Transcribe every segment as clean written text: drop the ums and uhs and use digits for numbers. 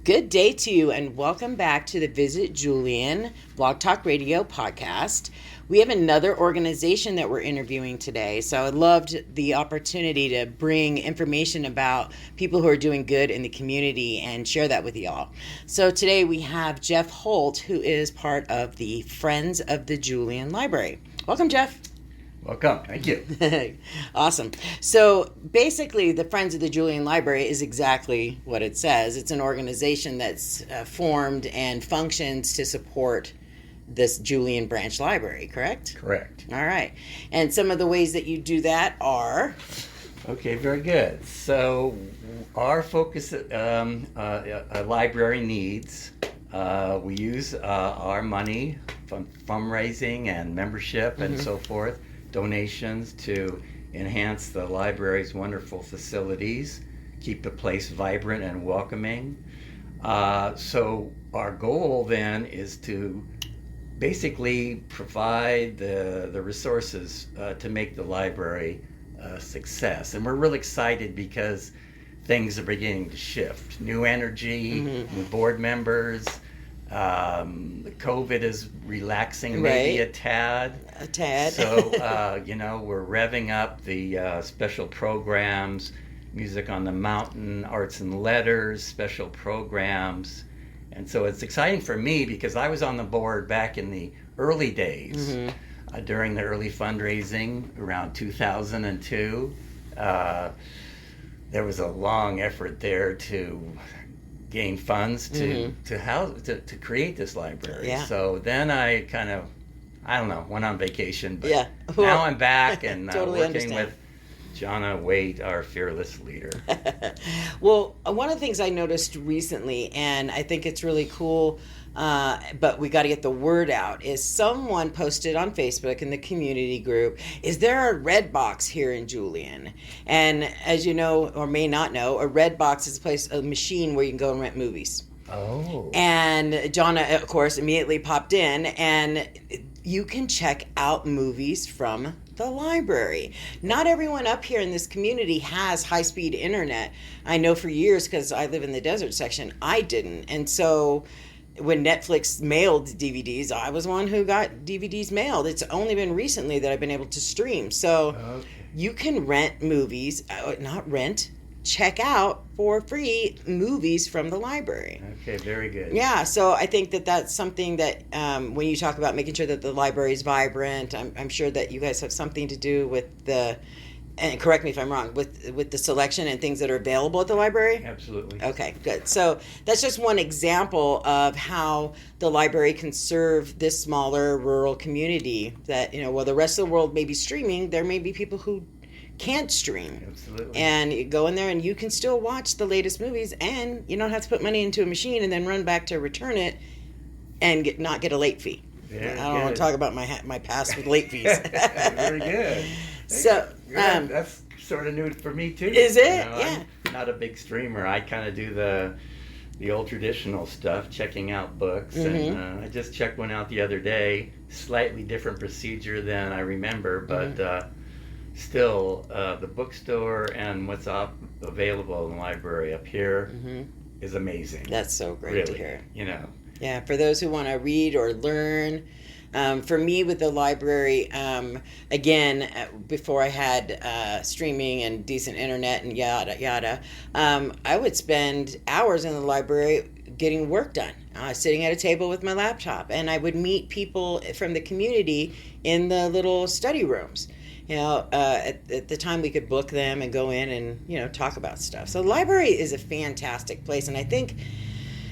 Good day to you, and welcome back to the Visit Julian Blog Talk Radio podcast. We have another organization that we're interviewing today, so I loved the opportunity to bring information about people who are doing good in the community and share that with y'all. So today we have Jeff Holt, who is part of the Friends of the Julian Library. Welcome, Jeff. Welcome. Thank you. Awesome. So basically, the Friends of the Julian Library is exactly what it says. It's an organization that's formed and functions to support this Julian Branch Library, correct? Correct. All right. And some of the ways that you do that are? Okay, very good. So our focus, a library needs, we use our money from fundraising and membership and so forth, donations to enhance the library's wonderful facilities, keep the place vibrant and welcoming. So our goal then is to basically provide the resources to make the library a success. And we're really excited because things are beginning to shift. New energy, new board members. COVID is relaxing maybe a tad. So, we're revving up the special programs, Music on the Mountain, Arts and Letters, special programs. And so it's exciting for me because I was on the board back in the early days, during the early fundraising around 2002. There was a long effort there to gain funds to create this library. Yeah. So then I kind of, went on vacation, but Well, now I'm back and totally working with Jonna Waite, our fearless leader. Well, one of the things I noticed recently, and I think it's really cool, but we got to get the word out, is someone posted on Facebook in the community group, is there a red box here in Julian? And as you know, or may not know, a red box is a machine where you can go and rent movies. Oh. And Jonna, of course, immediately popped in, and you can check out movies from the library. Not everyone up here in this community has high-speed internet. I know for years, because I live in the desert section, I didn't. And so when Netflix mailed DVDs, I was one who got DVDs mailed. It's only been recently that I've been able to stream. So you can rent movies, check out for free movies from the library. Okay, very good. Yeah, so I think that that's something that when you talk about making sure that the library is vibrant, I'm sure that you guys have something to do with the, and correct me if I'm wrong, with the selection and things that are available at the library? Absolutely. Okay, good. So that's just one example of how the library can serve this smaller rural community that, while the rest of the world may be streaming, there may be people who can't stream. Absolutely. And you go in there and you can still watch the latest movies, and you don't have to put money into a machine and then run back to return it and not get a late fee. I don't want to talk about my past with late fees. Very good. So that's sort of new for me too. Is it? Yeah. I'm not a big streamer. I kind of do the old traditional stuff, checking out books, and I just checked one out the other day. Slightly different procedure than I remember, but still, the bookstore and what's available in the library up here is amazing. That's so great to hear. Yeah, for those who want to read or learn. For me, with the library, again, before I had streaming and decent internet and yada, yada, I would spend hours in the library getting work done, sitting at a table with my laptop. And I would meet people from the community in the little study rooms. At the time we could book them and go in and, talk about stuff. So the library is a fantastic place. And I think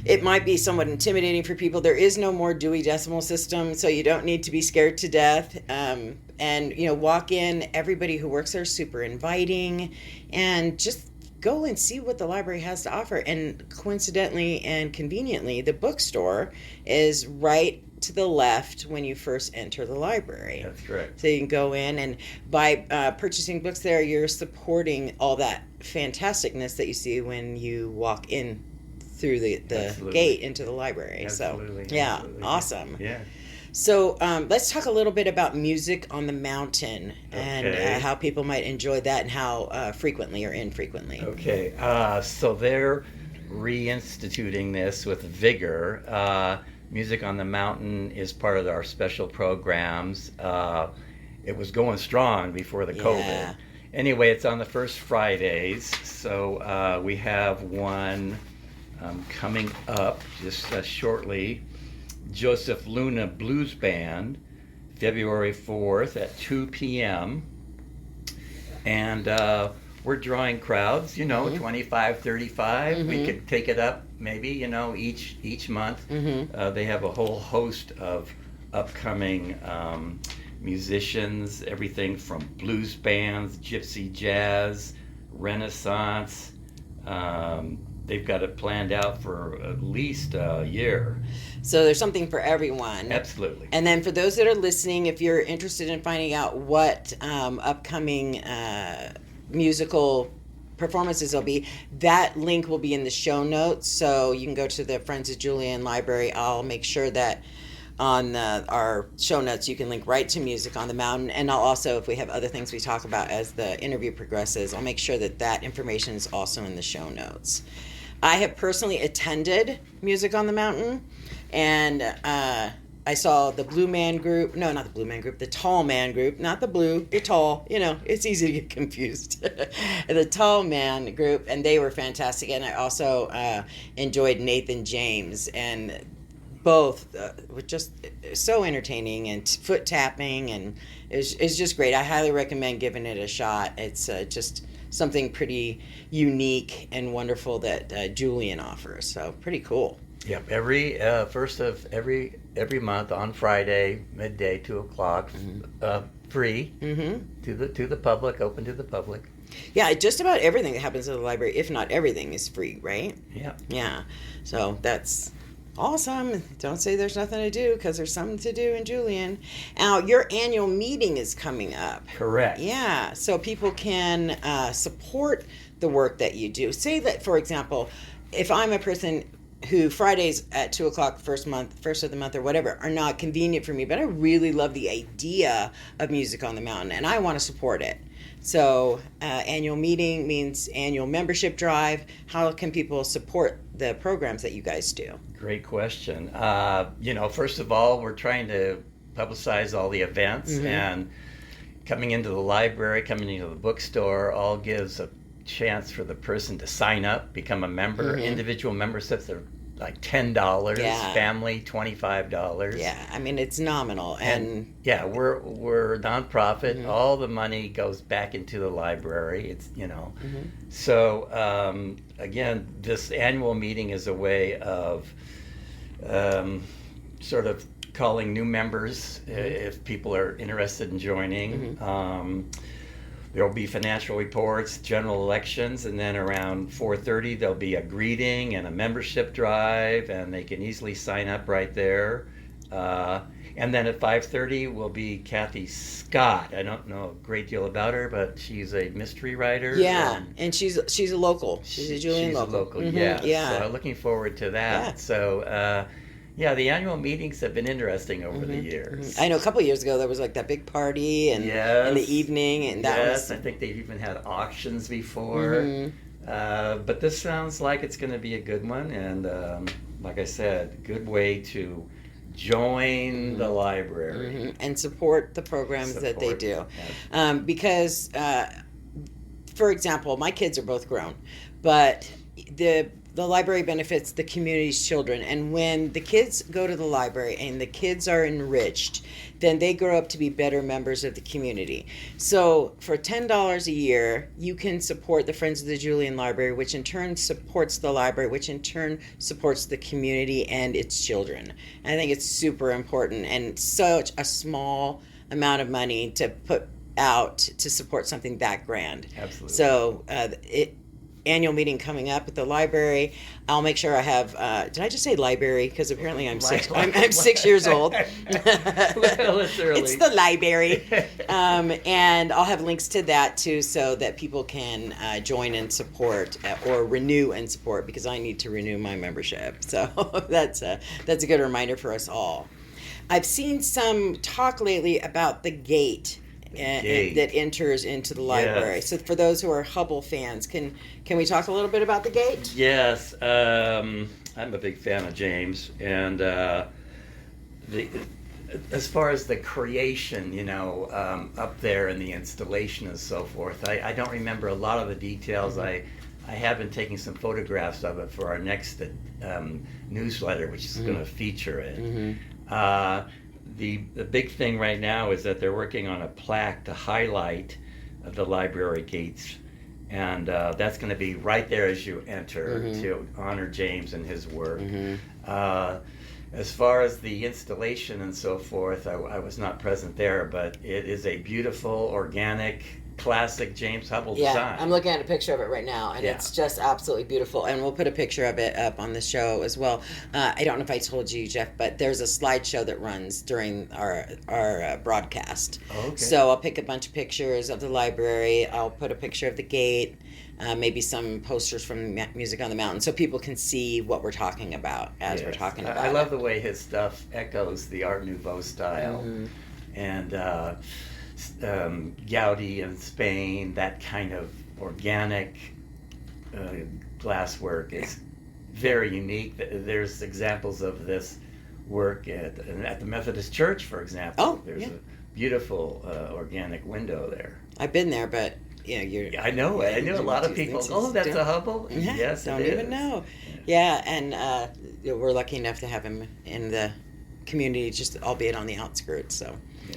it might be somewhat intimidating for people. There is no more Dewey Decimal System, so you don't need to be scared to death. And walk in, everybody who works there is super inviting, and just go and see what the library has to offer. And coincidentally and conveniently, the bookstore is right to the left when you first enter the library. That's correct. So you can go in, and by purchasing books there, you're supporting all that fantasticness that you see when you walk in through the gate into the library. Absolutely. So, yeah, absolutely. Awesome. Yeah. So let's talk a little bit about Music on the Mountain and how people might enjoy that and how frequently or infrequently. Okay. So there, reinstituting this with vigor. Music on the Mountain is part of our special programs. It was going strong before the COVID. Anyway, it's on the first Fridays, so we have one coming up just shortly. Joseph Luna Blues Band, February 4th at 2 p.m. And we're drawing crowds, 25, 35. We could take it up maybe, each month. They have a whole host of upcoming musicians, everything from blues bands, gypsy jazz, Renaissance. They've got it planned out for at least a year. So there's something for everyone. Absolutely. And then for those that are listening, if you're interested in finding out what upcoming musical performances will be, that link will be in the show notes. So you can go to the Friends of Julian Library. I'll make sure that on our show notes you can link right to Music on the Mountain. And I'll also, if we have other things we talk about as the interview progresses, I'll make sure that that information is also in the show notes. I have personally attended Music on the Mountain, and I saw the Blue Man Group. No, not the Blue Man Group. The Tall Man Group. Not the blue. The tall. It's easy to get confused. The Tall Man Group, and they were fantastic. And I also enjoyed Nathan James, and both were just so entertaining and foot tapping, and it's just great. I highly recommend giving it a shot. It's just something pretty unique and wonderful that Julian offers. So pretty cool. Yep. Every first of every month on Friday, midday, 2:00, free to the public, open to the public. Yeah, just about everything that happens at the library, if not everything, is free, right? Yeah. Yeah. So that's awesome. Don't say there's nothing to do, because there's something to do in Julian. Now, your annual meeting is coming up. Correct. Yeah, so people can support the work that you do. Say that, for example, if I'm a person who Fridays at 2:00 first of the month or whatever are not convenient for me, but I really love the idea of Music on the Mountain and I want to support it. So annual meeting means annual membership drive. How can people support the programs that you guys do? Great question. First of all, we're trying to publicize all the events, and coming into the library, coming into the bookstore, all gives a chance for the person to sign up, become a member. Individual memberships are like $10, family $25. Yeah, I mean, it's nominal. And yeah, we're a nonprofit. All the money goes back into the library. It's So again, this annual meeting is a way of sort of calling new members if people are interested in joining. There will be financial reports, general elections, and then around 4:30 there'll be a greeting and a membership drive, and they can easily sign up right there. And then at 5:30 will be Kathy Scott. I don't know a great deal about her, but she's a mystery writer. Yeah, and she's a local. She's a Julian local. She's a local, yeah. So looking forward to that. Yeah. So the annual meetings have been interesting over the years. I know a couple of years ago there was like that big party and in the evening, and that was. I think they've even had auctions before. But this sounds like it's going to be a good one, and like I said, good way to join the library and support the programs that they do. Because, for example, my kids are both grown, but the library benefits the community's children, and when the kids go to the library and the kids are enriched, then they grow up to be better members of the community. So for $10 a year, you can support the Friends of the Julian Library, which in turn supports the library, which in turn supports the community and its children. And I think it's super important, and such a small amount of money to put out to support something that grand. Absolutely. So annual meeting coming up at the library. I'll make sure I have. Did I just say library? Because apparently I'm 6. I'm 6 years old. Well, it's early. It's the library, and I'll have links to that too, so that people can join and support or renew and support. Because I need to renew my membership. So that's a good reminder for us all. I've seen some talk lately about the gate gate. that enters into the library. Yes. So for those who are Hubble fans, can we talk a little bit about the gate? Yes, I'm a big fan of James, and the as far as the creation, up there and the installation and so forth, I don't remember a lot of the details. I have been taking some photographs of it for our next newsletter, which is going to feature it. The big thing right now is that they're working on a plaque to highlight the library gates, and that's going to be right there as you enter to honor James and his work. As far as the installation and so forth, I was not present there, but it is a beautiful, organic, classic James Hubble design. Yeah, I'm looking at a picture of it right now, and it's just absolutely beautiful. And we'll put a picture of it up on the show as well. I don't know if I told you, Jeff, but there's a slideshow that runs during our broadcast. Okay. So I'll pick a bunch of pictures of the library. I'll put a picture of the gate, maybe some posters from Music on the Mountain, so people can see what we're talking about as we're talking about it. I love the way his stuff echoes the Art Nouveau style. And Gaudi in Spain, that kind of organic glasswork is very unique. There's examples of this work at the Methodist Church, for example. There's a beautiful organic window there. I've been there, but I know it. I know a lot of people. Oh, that's a Hubble. Yeah, yes, don't even know. Yeah, and we're lucky enough to have him in the community, just albeit on the outskirts. So,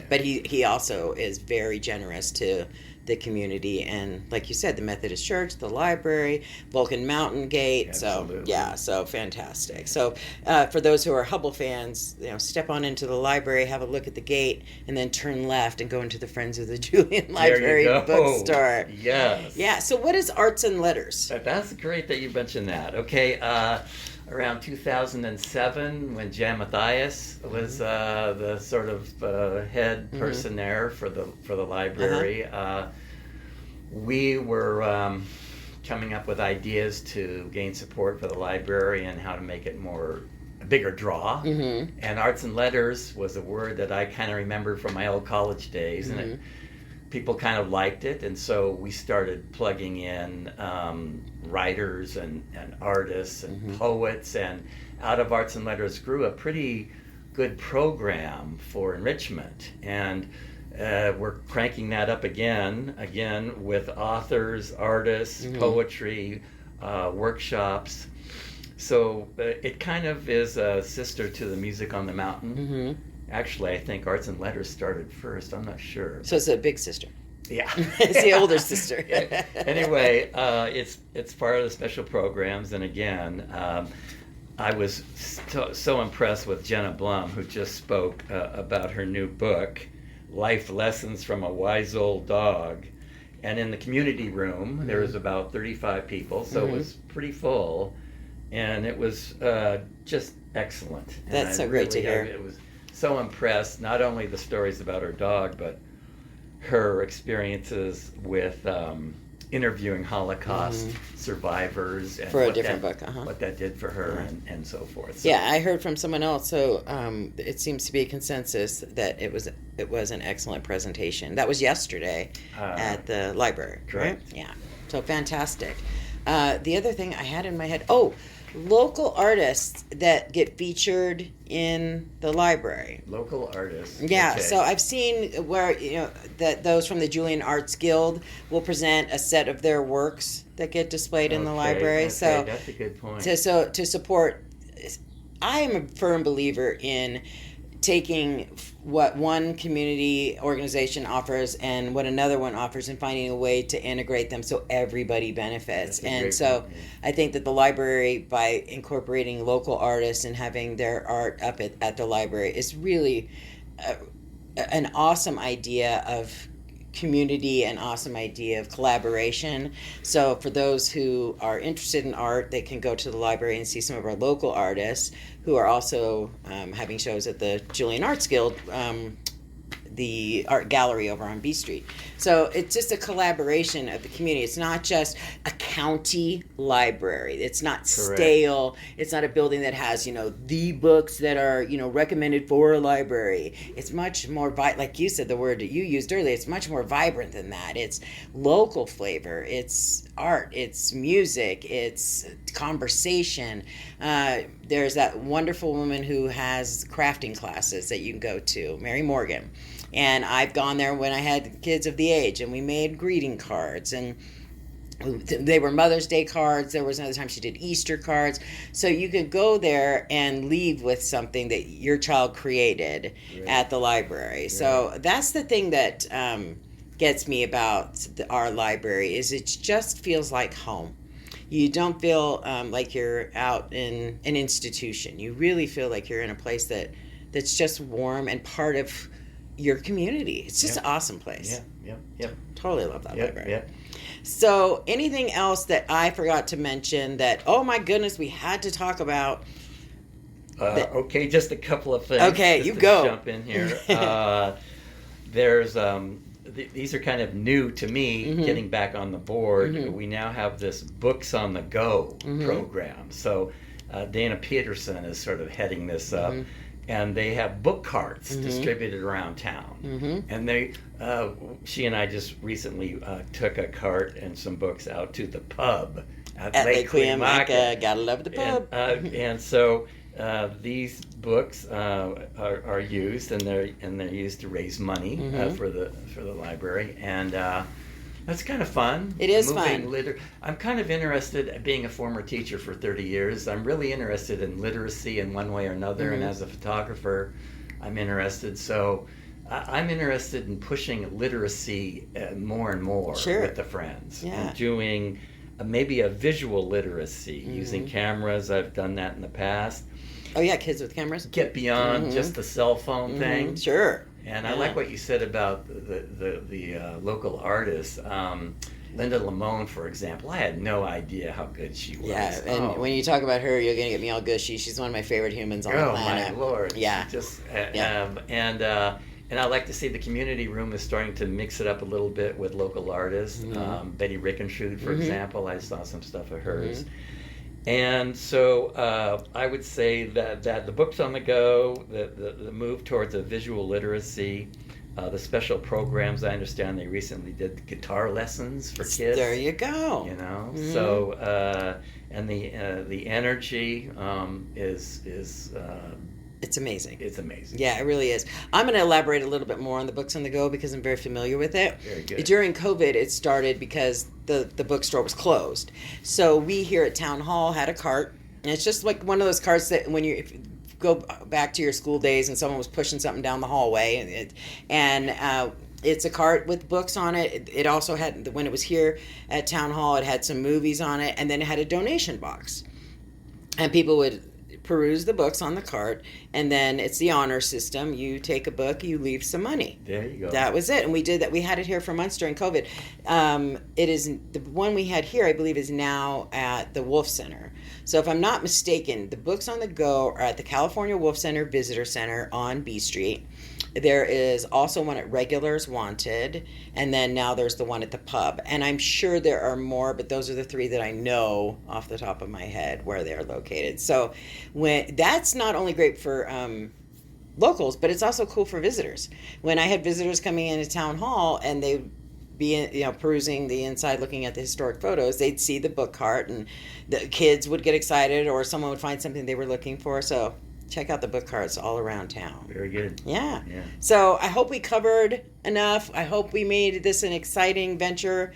but he also is very generous to the community, and like you said, the Methodist Church, the library, Vulcan Mountain Gate. Absolutely. So fantastic. So for those who are Hubble fans, step on into the library, have a look at the gate, and then turn left and go into the Friends of the Julian Library bookstore. Yes. Yeah. So what is Arts and Letters? That's great that you mentioned that. Okay. Around 2007, when Jan Mathias was the sort of head person there for the library, we were coming up with ideas to gain support for the library and how to make it a bigger draw. And Arts and Letters was a word that I kind of remembered from my old college days, and people kind of liked it, and so we started plugging in writers and artists and poets, and out of Arts and Letters grew a pretty good program for enrichment, and we're cranking that up again with authors, artists, poetry, workshops. So it kind of is a sister to the Music on the Mountain. Actually, I think Arts and Letters started first. I'm not sure. So it's a big sister. Yeah. It's the older sister. Anyway, it's part of the special programs. And again, I was so impressed with Jenna Blum, who just spoke about her new book, Life Lessons from a Wise Old Dog. And in the community room, there was about 35 people, so it was pretty full. And it was just excellent. That's so great to hear. It was so impressed, not only the stories about her dog, but her experiences with interviewing Holocaust survivors and for a different book, what that did for her and so forth. So, yeah, I heard from someone else. So it seems to be a consensus that it was an excellent presentation. That was yesterday at the library. Correct. Right? Yeah. So fantastic. The other thing I had in my head. Local artists that get featured in the library. Local artists. Yeah, okay. so I've seen where that those from the Julian Arts Guild will present a set of their works that get displayed in the library. Okay, so that's a good point. To support, I am a firm believer in taking what one community organization offers and what another one offers and finding a way to integrate them so everybody benefits. And so I think that the library, by incorporating local artists and having their art up at the library, is really an awesome idea of community, an awesome idea of collaboration. So for those who are interested in art, they can go to the library and see some of our local artists who are also having shows at the Julian Arts Guild the art gallery over on B Street. So it's just a collaboration of the community. It's not just a county library. It's not stale. It's not a building that has, the books that are, recommended for a library. It's much more, like you said, the word that you used earlier, it's much more vibrant than that. It's local flavor. It's art. It's music. It's conversation. There's that wonderful woman who has crafting classes that you can go to, Mary Morgan. And I've gone there when I had kids of the age, and we made greeting cards, and they were Mother's Day cards. There was another time she did Easter cards. So you could go there and leave with something that your child created at the library. Right. So that's the thing that gets me about our library, is it just feels like home. You don't feel like you're out in an institution. You really feel like you're in a place that's just warm and part of your community. It's just an awesome place. Yep. Totally love that library. Yep. So anything else that I forgot to mention that, oh my goodness, we had to talk about? Okay, just a couple of things. Okay, you go. Jump in here. There's these are kind of new to me, getting back on the board. We now have this Books on the Go program. So Dana Peterson is sort of heading this up. And they have book carts distributed around town. And she and I just recently took a cart and some books out to the pub at Lake Cuyamaca. Gotta love the pub. And so these books are used, and they're used to raise money for the library, and that's kind of fun. It is fun. I'm kind of interested, being a former teacher for 30 years, I'm really interested in literacy in one way or another, and as a photographer, I'm interested. So I'm interested in pushing literacy more and more with the friends. And doing maybe a visual literacy, using cameras. I've done that in the past. Oh yeah, kids with cameras. Get beyond just the cell phone thing. Sure. And I like what you said about the local artists. Linda Lamone, for example, I had no idea how good she was. Yeah, and when you talk about her, you're going to get me all gushy. She's one of my favorite humans on the planet. Oh, my Lord. Yeah. And I like to see the community room is starting to mix it up a little bit with local artists. Betty Rickenschud, for example, I saw some stuff of hers. And so I would say that the Books on the Go, the move towards a visual literacy, the special programs, I understand they recently did guitar lessons for kids. There you go. So and the energy is it's amazing. It's amazing. Yeah, it really is. I'm going to elaborate a little bit more on the Books on the Go because I'm very familiar with it. Very good. During COVID, it started because the bookstore was closed. So we here at Town Hall had a cart. And it's just like one of those carts that when if you go back to your school days and someone was pushing something down the hallway. It's a cart with books on it. It also had, when it was here at Town Hall, it had some movies on it. And then it had a donation box. And people would peruse the books on the cart, and then it's the honor system. You take a book, you leave some money. There you go. That was it, and we did that. We had it here for months during COVID. It is the one we had here, I believe, is now at the Wolf Center. So if I'm not mistaken, the Books on the Go are at the California Wolf Center Visitor Center on B Street. There is also one at Regulars Wanted, and then now there's the one at the pub. And I'm sure there are more, but those are the three that I know off the top of my head where they're located. So that's not only great for locals, but it's also cool for visitors. When I had visitors coming into Town Hall and they'd be perusing the inside, looking at the historic photos, they'd see the book cart, and the kids would get excited, or someone would find something they were looking for. So check out the book carts all around town. Very good. Yeah. So I hope we covered enough. I hope we made this an exciting venture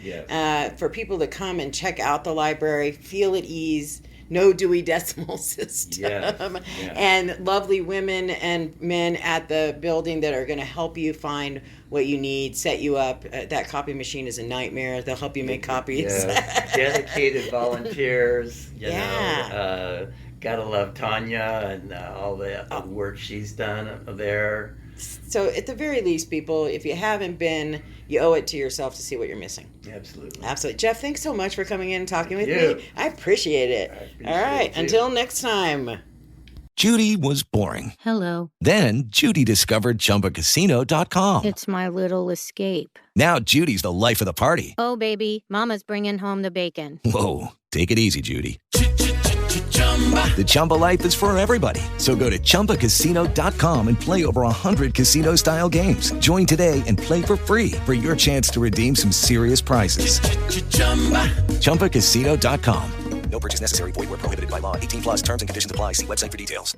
for people to come and check out the library, feel at ease, no Dewey Decimal System, and lovely women and men at the building that are going to help you find what you need, set you up. That copy machine is a nightmare. They'll help you make copies. Dedicated volunteers, you know. Gotta love Tanya and all the work she's done there. So at the very least, people, if you haven't been, you owe it to yourself to see what you're missing. Absolutely. Absolutely. Jeff, thanks so much for coming in and talking with me. I appreciate it. All right. Until next time. Judy was boring. Hello. Then Judy discovered ChumbaCasino.com. It's my little escape. Now Judy's the life of the party. Oh, baby, mama's bringing home the bacon. Whoa, take it easy, Judy. The Chumba life is for everybody. So go to ChumbaCasino.com and play over 100 casino-style games. Join today and play for free for your chance to redeem some serious prizes. ChumbaCasino.com. No purchase necessary. Void where prohibited by law. 18 plus terms and conditions apply. See website for details.